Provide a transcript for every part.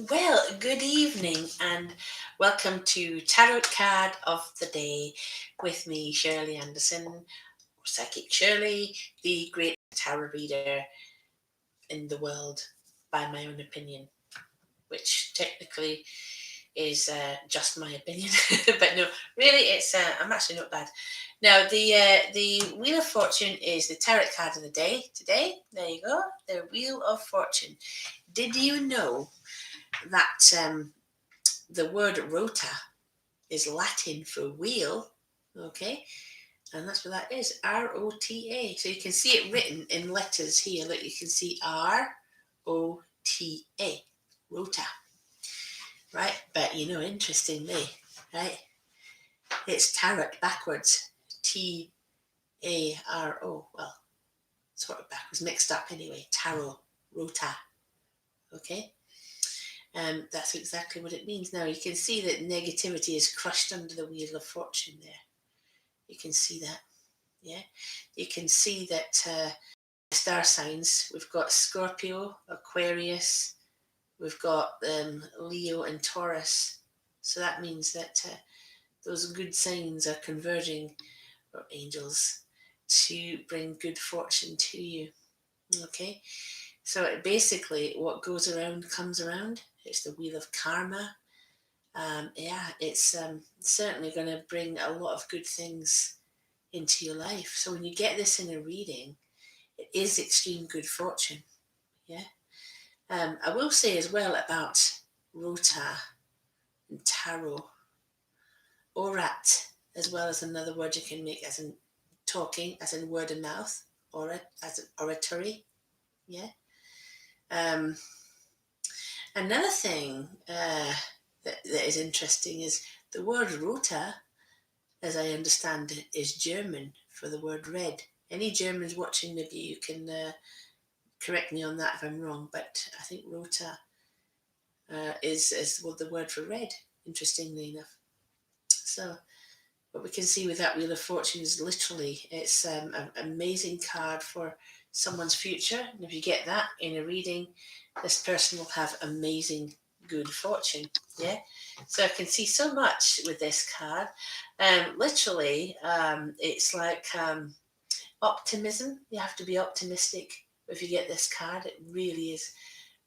Well, good evening and welcome to Tarot Card of the Day with me, Shirley Anderson, or Psychic Shirley, the great tarot reader in the world, by my own opinion, which technically is just my opinion, but no, really, it's I'm actually not bad. Now, the Wheel of Fortune is the tarot card of the day today. There you go, the Wheel of Fortune. Did you know that the word rota is Latin for wheel? Okay, and that's what that is, ROTA. So you can see it written in letters here. Look, you can see ROTA, rota, right? But interestingly, right, it's tarot backwards, TARO. Well, sort of backwards, mixed up anyway. Tarot, rota. Okay, that's exactly what it means. Now you can see that negativity is crushed under the wheel of fortune there. You can see that. Yeah, you can see that star signs. We've got Scorpio, Aquarius. We've got Leo and Taurus. So that means that those good signs are converging, or angels, to bring good fortune to you. Okay, so basically, what goes around comes around. It's the wheel of karma. Yeah, it's certainly going to bring a lot of good things into your life. So when you get this in a reading, it is extreme good fortune. Yeah. I will say as well about rota and tarot, orat, as well as another word you can make as in talking, as in word of mouth, orat, as in oratory. Yeah. Um, Another thing that is interesting is the word rota, as I understand it, is German for the word red. Any Germans watching, maybe you can correct me on that if I'm wrong, but I think rota is well, the word for red, interestingly enough. So what we can see with that Wheel of Fortune is literally, it's an amazing card for someone's future. And if you get that in a reading, this person will have amazing good fortune. Yeah. So I can see so much with this card. Literally, it's like optimism. You have to be optimistic if you get this card. It really is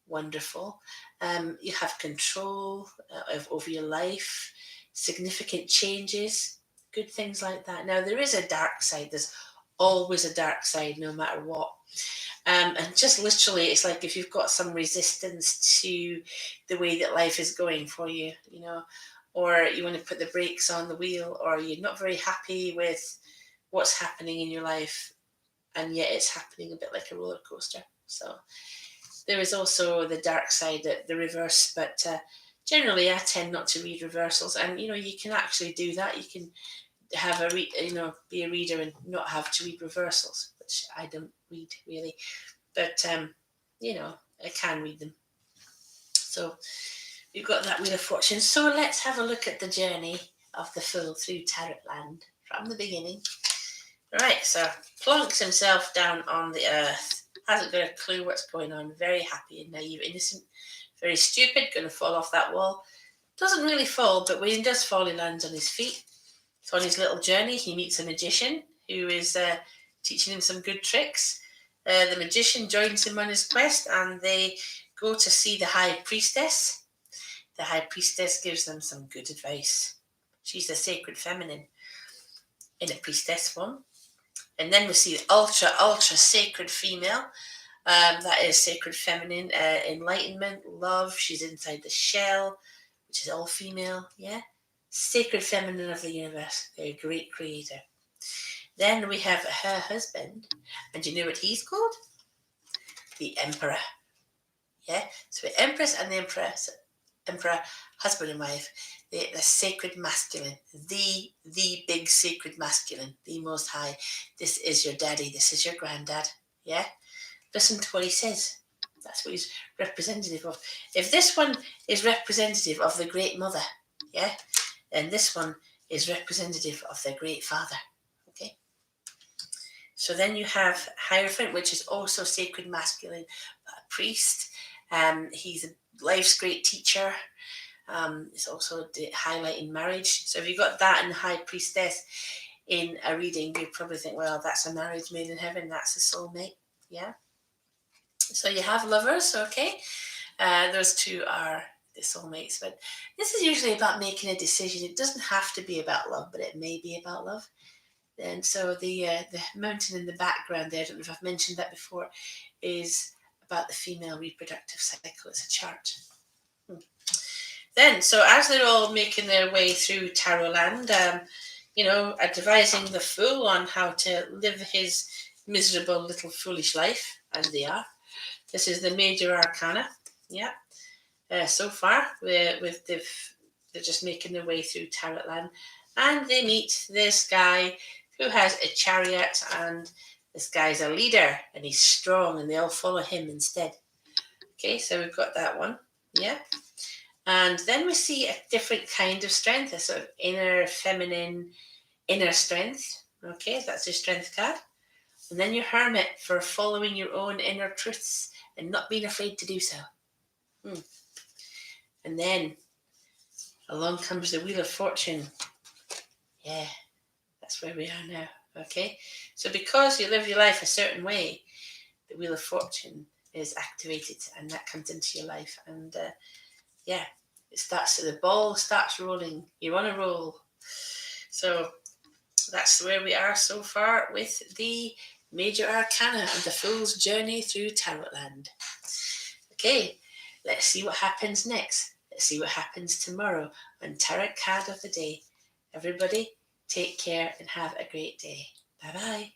wonderful. You have control over your life, significant changes, good things like that. Now, there is a dark side. There's always a dark side, no matter what. And just literally, it's like if you've got some resistance to the way that life is going for you, or you want to put the brakes on the wheel, or you're not very happy with what's happening in your life, and yet it's happening a bit like a roller coaster. So there is also the dark side, the reverse, but generally I tend not to read reversals. And you can actually do that. You can have be a reader and not have to read reversals, which I don't read really. But I can read them. So we've got that Wheel of Fortune. So let's have a look at the journey of the fool through Tarot Land from the beginning. Right, so plonks himself down on the earth, hasn't got a clue what's going on, very happy and naive, innocent, very stupid, going to fall off that wall. Doesn't really fall, but when he does fall, he lands on his feet. So on his little journey, he meets a magician who is teaching him some good tricks. The magician joins him on his quest, and they go to see the high priestess. The high priestess gives them some good advice. She's the sacred feminine in a priestess form. And then we see the ultra sacred female. That is sacred feminine, enlightenment, love. She's inside the shell, which is all female. Yeah, sacred feminine of the universe. They're a great creator. Then we have her husband, and you know what he's called? The emperor. Yeah, so the empress and the emperor, husband and wife, the sacred masculine, the big sacred masculine, the most high. This is your daddy. This is your granddad. Yeah, listen to what he says. That's what he's representative of. If this one is representative of the great mother, yeah, then this one is representative of the great father. Okay. So then you have Hierophant, which is also sacred masculine, a priest. He's life's great teacher. It's also highlighting marriage. So if you've got that and the High Priestess in a reading, you probably think, well, that's a marriage made in heaven. That's a soulmate. Yeah. So you have lovers, okay? Those two are the soulmates. But this is usually about making a decision. It doesn't have to be about love, but it may be about love. And so the mountain in the background there, I don't know if I've mentioned that before, is about the female reproductive cycle. It's a chart. Then, so as they're all making their way through Tarotland, advising the fool on how to live his miserable little foolish life, as they are. This is the major arcana. Yeah. So far, they're just making their way through Tarotland, and they meet this guy who has a chariot, and this guy's a leader, and he's strong, and they all follow him instead. Okay, so we've got that one. Yeah. And then we see a different kind of strength, a sort of inner feminine, inner strength. Okay, that's your strength card. And then your hermit for following your own inner truths and not being afraid to do so. And then along comes the Wheel of Fortune. Yeah, that's where we are now. Okay, so because you live your life a certain way, the Wheel of Fortune is activated, and that comes into your life. And it starts. So the ball starts rolling. You're on a roll. So that's where we are so far with the major arcana and the Fool's journey through Tarotland. Okay, let's see what happens next. Let's see what happens tomorrow on Tarot Card of the Day. Everybody, take care and have a great day. Bye-bye.